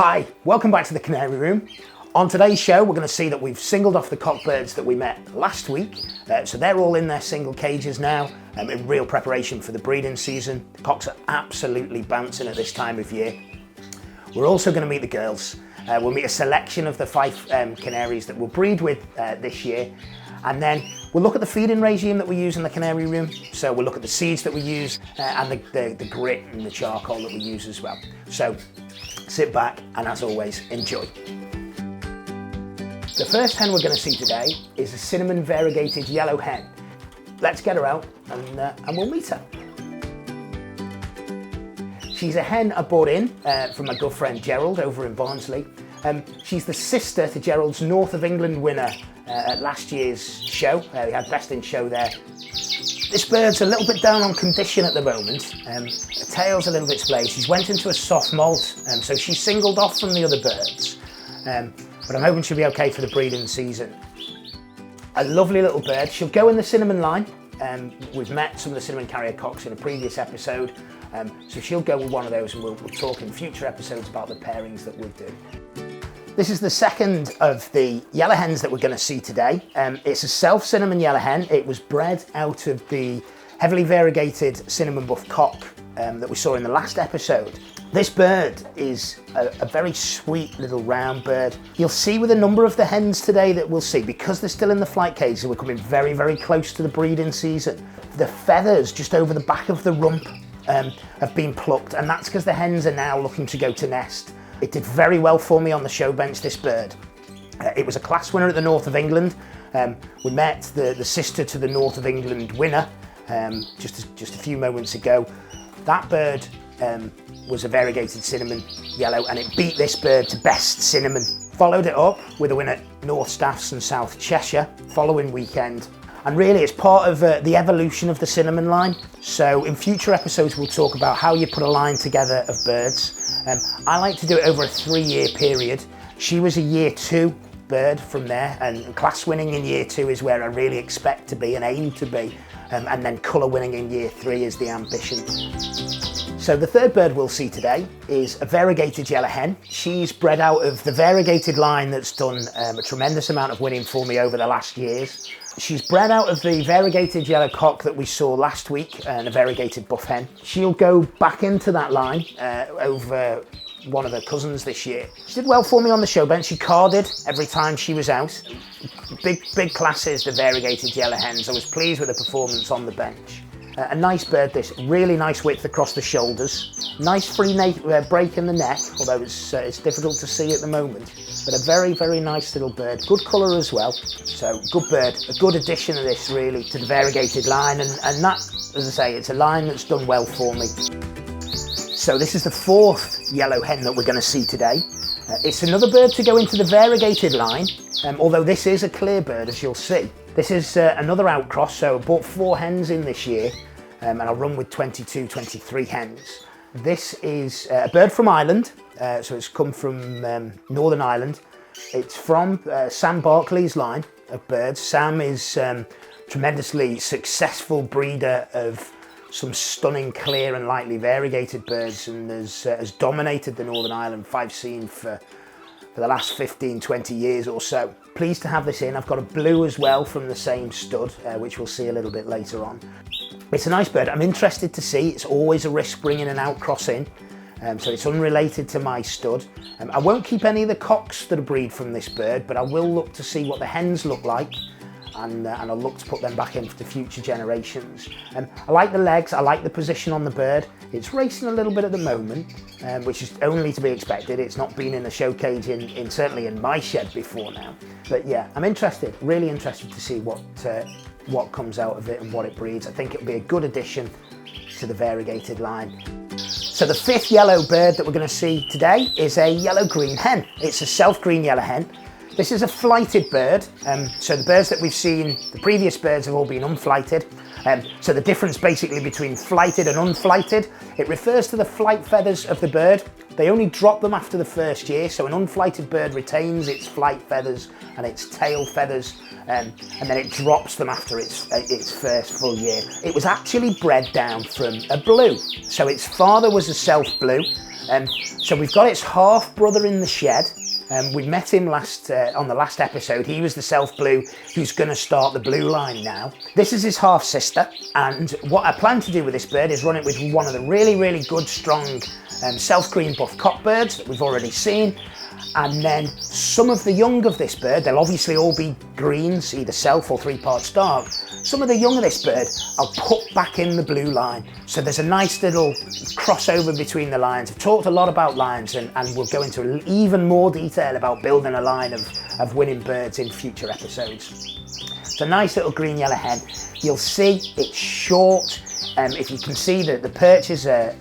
Hi, welcome back to the Canary Room. On today's show, we're going to see that we've singled off the cockbirds that we met last week. So they're all in their single cages now, in real preparation for the breeding season. The cocks are absolutely bouncing at this time of year. We're also going to meet the girls. We'll meet a selection of the 5 canaries that we'll breed with this year. And then we'll look at the feeding regime that we use in the Canary Room. So we'll look at the seeds that we use and the grit and the charcoal that we use as well. So sit back and, as always, enjoy. The first hen we're going to see today is a cinnamon variegated yellow hen. Let's get her out and we'll meet her. She's a hen I bought in from my good friend Gerald over in Barnsley. She's the sister to Gerald's North of England winner at last year's show. They had Best in Show there. This bird's a little bit down on condition at the moment. The tail's a little bit splayed. She's went into a soft molt, so she's singled off from the other birds. But I'm hoping she'll be okay for the breeding season. A lovely little bird. She'll go in the cinnamon line. We've met some of the cinnamon carrier cocks in a previous episode, so she'll go with one of those, and we'll talk in future episodes about the pairings that we'll do. This is the second of the yellow hens that we're going to see today. It's a self-cinnamon yellow hen. It was bred out of the heavily variegated cinnamon buff cock that we saw in the last episode. This bird is a very sweet little round bird. You'll see with a number of the hens today that we'll see, because they're still in the flight cages, we're coming very, very close to the breeding season. The feathers just over the back of the rump have been plucked, and that's because the hens are now looking to go to nest. It did very well for me on the show bench, this bird. It was a class winner at the North of England. We met the sister to the North of England winner just a few moments ago. That bird was a variegated cinnamon yellow, and it beat this bird to best cinnamon. Followed it up with a win at North Staffs and South Cheshire following weekend. And really it's part of the evolution of the cinnamon line. So in future episodes we'll talk about how you put a line together of birds. I like to do it over a 3-year period. She was a year 2 bird from there, and class winning in year 2 is where I really expect to be and aim to be. And then colour winning in year 3 is the ambition. So the third bird we'll see today is a variegated yellow hen. She's bred out of the variegated line that's done a tremendous amount of winning for me over the last years. She's bred out of the variegated yellow cock that we saw last week and a variegated buff hen. She'll go back into that line over one of her cousins this year. She did well for me on the show bench. She carded every time she was out. Big classes, the variegated yellow hens. I was pleased with the performance on the bench. A nice bird, this. Really nice width across the shoulders. Nice free break in the neck, although it's difficult to see at the moment. But a very, very nice little bird. Good colour as well. So good bird. A good addition of this really to the variegated line. And that, as I say, it's a line that's done well for me. So this is the 4th yellow hen that we're going to see today. It's another bird to go into the variegated line, although this is a clear bird, as you'll see. This is another outcross, so I bought 4 hens in this year, and I'll run with 22, 23 hens. This is a bird from Ireland, so it's come from Northern Ireland. It's from Sam Barkley's line of birds. Sam is a tremendously successful breeder of some stunning clear and lightly variegated birds, and has dominated the Northern Ireland 5 scene for the last 15, 20 years or so. Pleased to have this in. I've got a blue as well from the same stud, which we'll see a little bit later on. It's a nice bird. I'm interested to see. It's always a risk bringing an outcross in, so it's unrelated to my stud. I won't keep any of the cocks that are breed from this bird, but I will look to see what the hens look like, and I'll look to put them back in for the future generations. I like the legs, I like the position on the bird. It's racing a little bit at the moment, which is only to be expected. It's not been in a show cage certainly in my shed before now. But yeah, I'm interested, really interested to see what comes out of it and what it breeds. I think it'll be a good addition to the variegated line. So the 5th yellow bird that we're going to see today is a yellow-green hen. It's a self-green yellow hen. This is a flighted bird, so the birds that we've seen, the previous birds have all been unflighted. So the difference basically between flighted and unflighted, it refers to the flight feathers of the bird. They only drop them after the first year, so an unflighted bird retains its flight feathers and its tail feathers, and then it drops them after its first full year. It was actually bred down from a blue, so its father was a self blue, so we've got its half brother in the shed. We met him on the last episode. He was the self blue who's going to start the blue line now. This is his half sister, and what I plan to do with this bird is run it with one of the really good strong self green buff cock birds that we've already seen, and then some of the young of this bird, they'll obviously all be greens, either self or 3 parts dark. Some of the young of this bird I'll put back in the blue line, so there's a nice little crossover between the lines. I've talked a lot about lines, and we'll go into even more detail about building a line of winning birds in future episodes. It's a nice little green yellow hen. You'll see it's short. If you can see that the perches are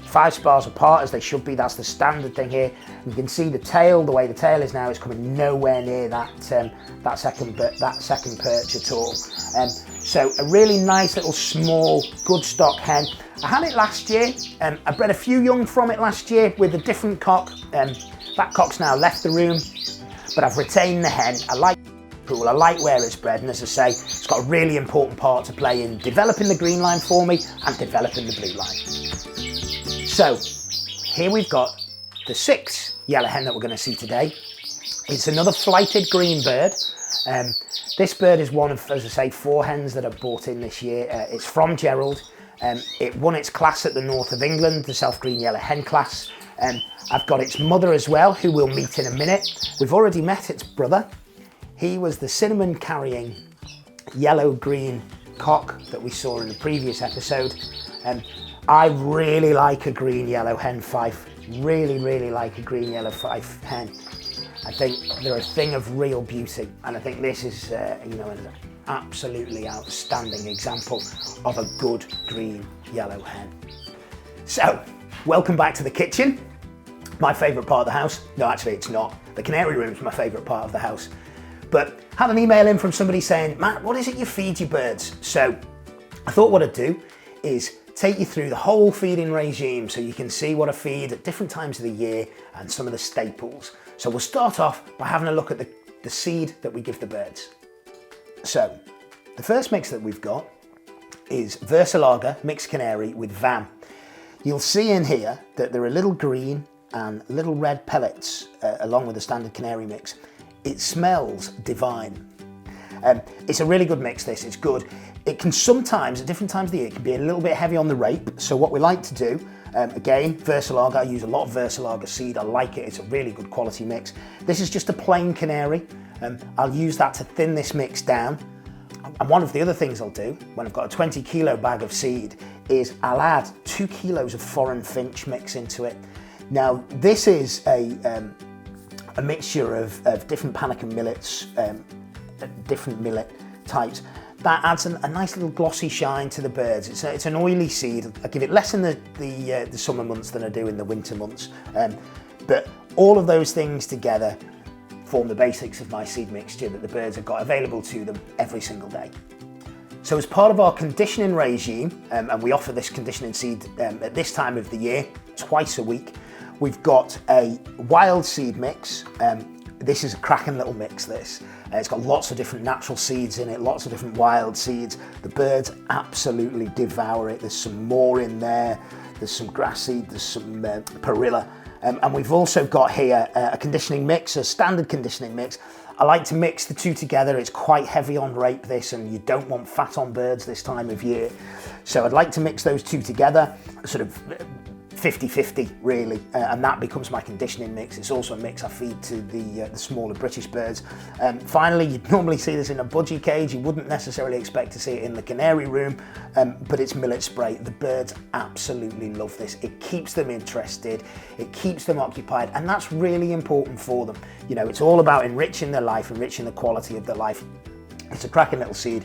5 spars apart, as they should be. That's the standard thing here. You can see the tail, the way the tail is now, is coming nowhere near that second perch at all. So a really nice little small good stock hen. I had it last year. I bred a few young from it last year with a different cock. That cock's now left the room, but I've retained the hen. I like pool. I like where it's bred, and as I say, it's got a really important part to play in developing the green line for me and developing the blue line. So here we've got the 6th yellow hen that we're going to see today. It's another flighted green bird. This bird is one of, as I say, 4 hens that I've bought in this year. It's from Gerald. It won its class at the North of England, the self green yellow hen class. I've got its mother as well, who we'll meet in a minute. We've already met its brother. He was the cinnamon carrying yellow green cock that we saw in the previous episode. I really like a green yellow hen fife. Really like a green yellow fife hen. I think they're a thing of real beauty, and I think this is an absolutely outstanding example of a good green yellow hen. So, welcome back to the kitchen. My favourite part of the house. No, actually it's not. The Canary Room is my favourite part of the house. But had an email in from somebody saying, Matt, what is it you feed your birds? So I thought what I'd do is take you through the whole feeding regime so you can see what I feed at different times of the year and some of the staples. So we'll start off by having a look at the seed that we give the birds. So the first mix that we've got is Versilaga mixed canary with VAM. You'll see in here that there are little green and little red pellets along with the standard canary mix. It smells divine. It's a really good mix, this, it's good. It can sometimes, at different times of the year, it can be a little bit heavy on the rape. So what we like to do, again, Versilaga, I use a lot of Versilaga seed, I like it, it's a really good quality mix. This is just a plain canary. I'll use that to thin this mix down. And one of the other things I'll do, when I've got a 20 kilo bag of seed, is I'll add 2 kilos of foreign finch mix into it. Now, this is a mixture of different panicum millets, different millet types. That adds a nice little glossy shine to the birds. It's an oily seed. I give it less in the summer months than I do in the winter months. But all of those things together form the basics of my seed mixture that the birds have got available to them every single day. So as part of our conditioning regime, and we offer this conditioning seed at this time of the year, twice a week, we've got a wild seed mix. This is a cracking little mix, this. It's got lots of different natural seeds in it, lots of different wild seeds. The birds absolutely devour it. There's some more in there. There's some grass seed, there's some perilla. And we've also got here a conditioning mix, a standard conditioning mix. I like to mix the two together. It's quite heavy on rape, this, and you don't want fat on birds this time of year. So I'd like to mix those two together, sort of 50-50 really, and that becomes my conditioning mix. It's also a mix I feed to the smaller British birds. Finally, you'd normally see this in a budgie cage. You wouldn't necessarily expect to see it in the Canary Room, but it's millet spray. The birds absolutely love this. It keeps them interested, it keeps them occupied, and that's really important for them. You know, it's all about enriching their life, enriching the quality of their life. It's a cracking little seed.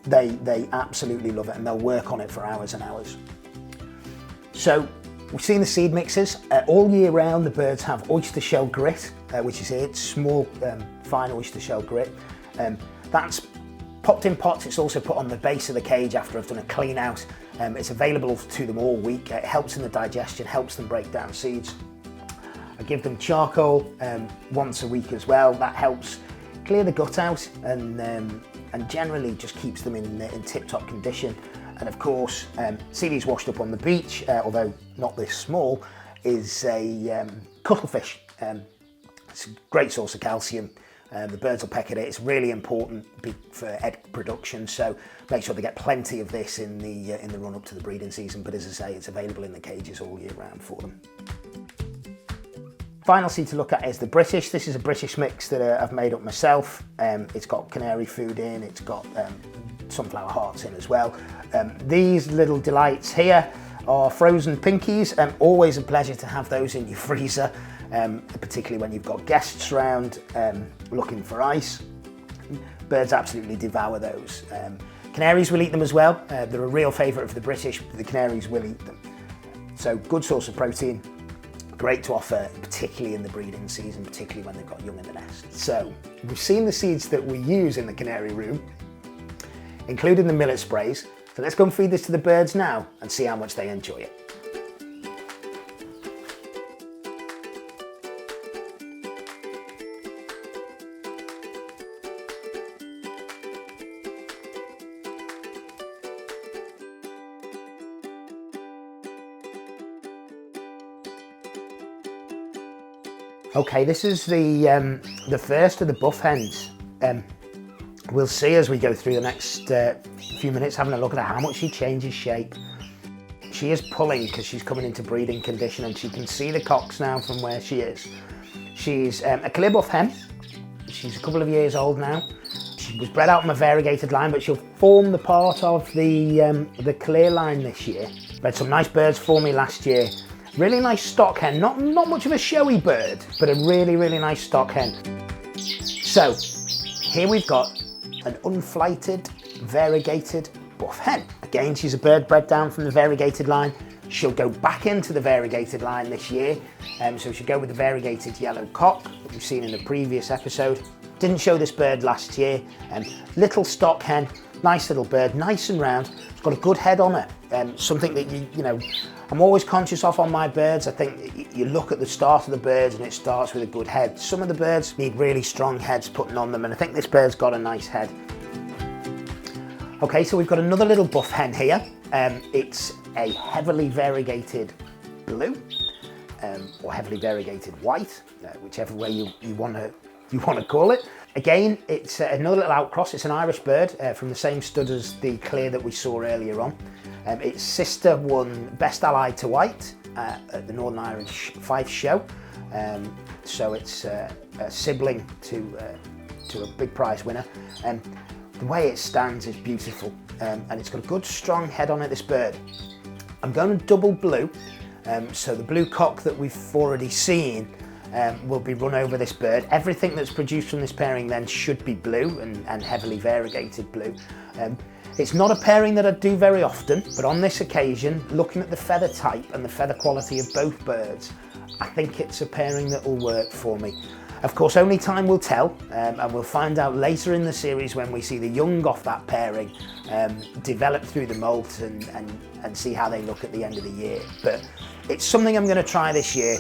They absolutely love it, and they'll work on it for hours and hours. So We've seen the seed mixers. All year round the birds have oyster shell grit, which is here. It's small, fine oyster shell grit. That's popped in pots. It's also put on the base of the cage after I've done a clean out. It's available to them all week. It helps in the digestion, helps them break down seeds. I give them charcoal once a week as well. That helps clear the gut out and generally just keeps them in tip-top condition. And of course, seaweed's washed up on the beach, although not this small, is a cuttlefish. It's a great source of calcium. The birds will peck at it. It's really important for egg production, so make sure they get plenty of this in the run up to the breeding season. But as I say, it's available in the cages all year round for them. Final seed to look at is the British. This is a British mix that I've made up myself. It's got canary food in, it's got sunflower hearts in as well. These little delights here are frozen pinkies. Always a pleasure to have those in your freezer, particularly when you've got guests around looking for ice. Birds absolutely devour those. Canaries will eat them as well. They're a real favourite of the British. The canaries will eat them. So good source of protein. Great to offer, particularly in the breeding season, particularly when they've got young in the nest. So we've seen the seeds that we use in the canary room, including the millet sprays. So let's go and feed this to the birds now and see how much they enjoy it. Okay, this is the first of the buff hens. We'll see as we go through the next few minutes, having a look at how much she changes shape. She is pulling because she's coming into breeding condition, and she can see the cocks now from where she is. She's a clear buff hen. She's a couple of years old now. She was bred out on a variegated line, but she'll form the part of the clear line this year. Bred some nice birds for me last year. Really nice stock hen, not much of a showy bird, but a really, really nice stock hen. So here we've got an unflighted, variegated buff hen. Again, she's a bird bred down from the variegated line. She'll go back into the variegated line this year. So she'll go with the variegated yellow cock that we've seen in the previous episode. Didn't show this bird last year. Little stock hen, nice little bird, nice and round. It's got a good head on her. Something that you know, I'm always conscious of on my birds. I think you look at the start of the birds and it starts with a good head. Some of the birds need really strong heads putting on them, and I think this bird's got a nice head. Okay, so we've got another little buff hen here. It's a heavily variegated blue, or heavily variegated white, whichever way you want to call it. Again, it's another little outcross. It's an Irish bird from the same stud as the clear that we saw earlier on. Its sister won Best Allied to White at the Northern Irish Fife Show. So it's a sibling to a big prize winner. The way it stands is beautiful, and it's got a good strong head on it, this bird. I'm going to double blue, so the blue cock that we've already seen will be run over this bird. Everything that's produced from this pairing then should be blue and heavily variegated blue. It's not a pairing that I do very often, but on this occasion, looking at the feather type and the feather quality of both birds, I think it's a pairing that will work for me. Of course, only time will tell, and we'll find out later in the series when we see the young off that pairing develop through the molt and see how they look at the end of the year. But it's something I'm going to try this year.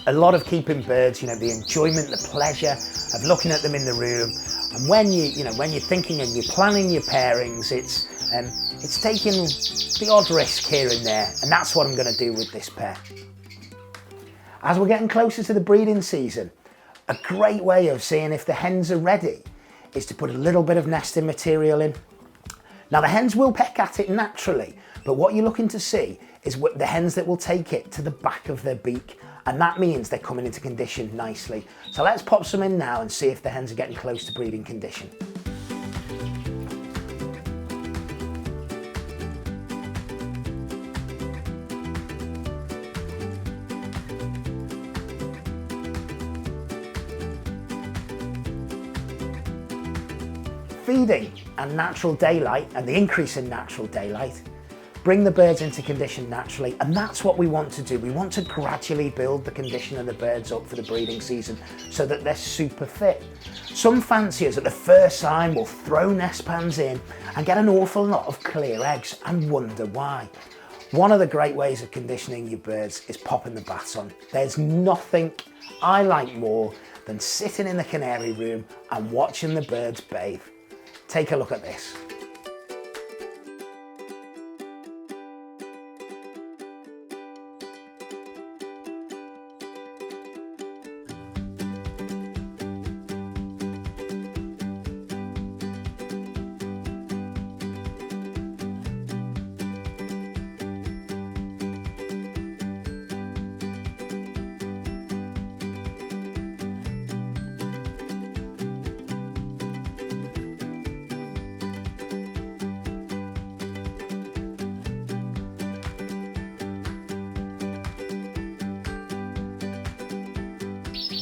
A lot of keeping birds, you know, the enjoyment, the pleasure of looking at them in the room. And when you're thinking and you're planning your pairings, it's taking the odd risk here and there, and that's what I'm going to do with this pair. As we're getting closer to the breeding season, a great way of seeing if the hens are ready is to put a little bit of nesting material in. Now the hens will peck at it naturally, but what you're looking to see is the hens that will take it to the back of their beak, and that means they're coming into condition nicely. So let's pop some in now and see if the hens are getting close to breeding condition. Feeding and natural daylight, and the increase in natural daylight, bring the birds into condition naturally, and that's what we want to do. We want to gradually build the condition of the birds up for the breeding season so that they're super fit. Some fanciers at the first sign will throw nest pans in and get an awful lot of clear eggs and wonder why. One of the great ways of conditioning your birds is popping the baths on. There's nothing I like more than sitting in the canary room and watching the birds bathe. Take a look at this.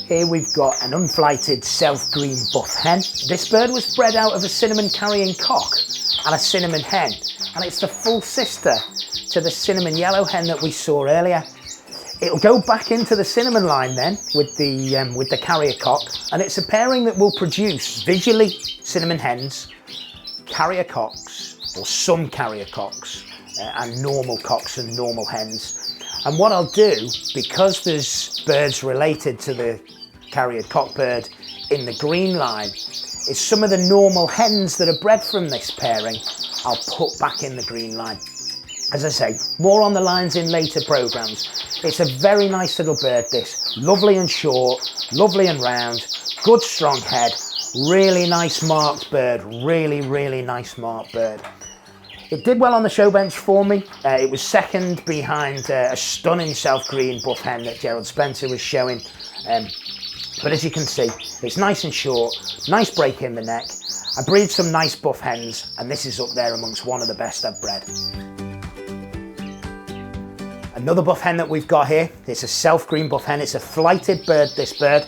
Here we've got an unflighted self-green buff hen. This bird was bred out of a cinnamon carrying cock and a cinnamon hen, and it's the full sister to the cinnamon yellow hen that we saw earlier. It'll go back into the cinnamon line then with the carrier cock, and it's a pairing that will produce visually cinnamon hens, carrier cocks, or some carrier cocks, and normal cocks and normal hens. And what I'll do, because there's birds related to the carrier cock bird in the green line, is some of the normal hens that are bred from this pairing I'll put back in the green line. As I say, more on the lines in later programmes. It's a very nice little bird, this. Lovely and short, lovely and round, good strong head, really nice marked bird, really nice marked bird. It did well on the show bench for me. It was second behind a stunning self-green buff hen that Gerald Spencer was showing. But as you can see, it's nice and short, nice break in the neck. I breed some nice buff hens, and this is up there amongst one of the best I've bred. Another buff hen that we've got here, it's a self-green buff hen. It's a flighted bird, this bird.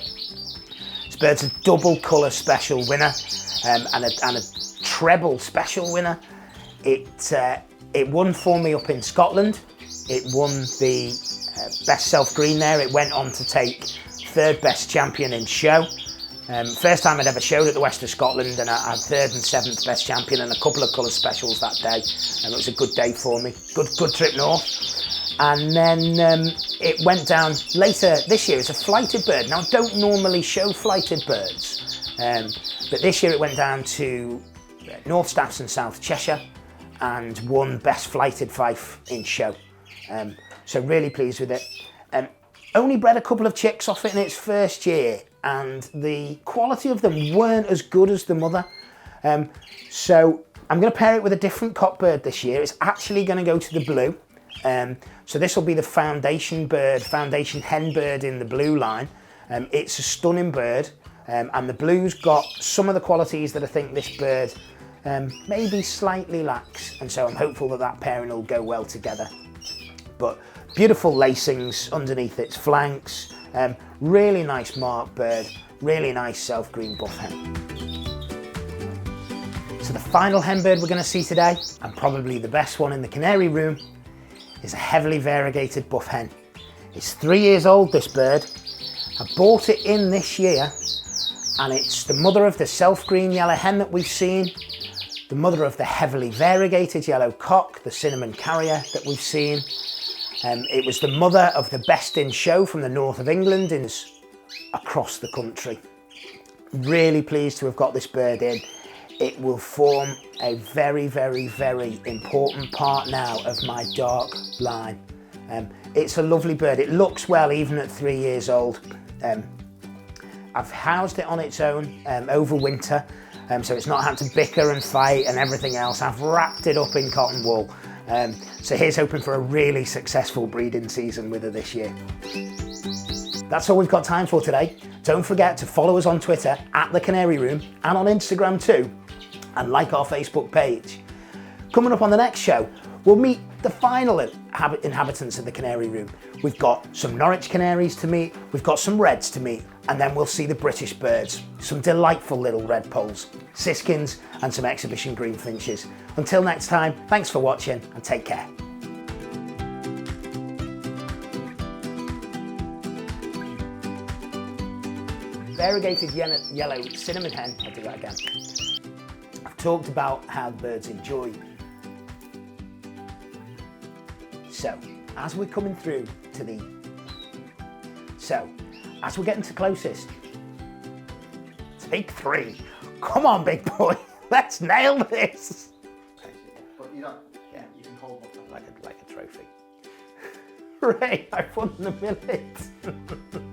This bird's a double colour special winner and a treble special winner. It won for me up in Scotland. It won the best self-green there. It went on to take third best champion in show. First time I'd ever showed at the West of Scotland, and I had third and seventh best champion and a couple of colour specials that day. And it was a good day for me. Good trip north. And then it went down later this year. It's a flighted bird. Now I don't normally show flighted birds, but this year it went down to North Staffs and South Cheshire and won best flighted fife in show. So really pleased with it. Only bred a couple of chicks off it in its first year, and the quality of them weren't as good as the mother. So I'm going to pair it with a different cock bird this year. It's actually going to go to the blue. So this will be the foundation hen bird in the blue line. It's a stunning bird, and the blue's got some of the qualities that I think this bird maybe slightly lacks, and so I'm hopeful that that pairing will go well together. But beautiful lacings underneath its flanks, really nice marked bird, really nice self-green buff hen. So the final hen bird we're going to see today, and probably the best one in the canary room, is a heavily variegated buff hen. It's 3 years old, this bird. I bought it in this year, and it's the mother of the self-green yellow hen that we've seen, the mother of the heavily variegated yellow cock, the cinnamon carrier that we've seen. It was the mother of the best in show from the north of England and across the country. Really pleased to have got this bird in. It will form a very important part now of my dark line. It's a lovely bird. It looks well even at 3 years old. I've housed it on its own over winter, so it's not had to bicker and fight and everything else. I've wrapped it up in cotton wool. So here's hoping for a really successful breeding season with her this year. That's all we've got time for today. Don't forget to follow us on Twitter at The Canary Room and on Instagram too, and like our Facebook page. Coming up on the next show, we'll meet the final inhabitants of the Canary Room. We've got some Norwich Canaries to meet, we've got some Reds to meet, and then we'll see the British birds, some delightful little redpolls, siskins, and some exhibition greenfinches. Until next time, thanks for watching and take care. variegated yellow cinnamon hen. I'll do that again. I've talked about how the birds enjoy. So, as we're coming through to the... So, as we're getting to closest, take 3. Come on, big boy. Let's nail this. But you don't. Yeah. You can hold up Like a trophy. Ray, I've won the millet.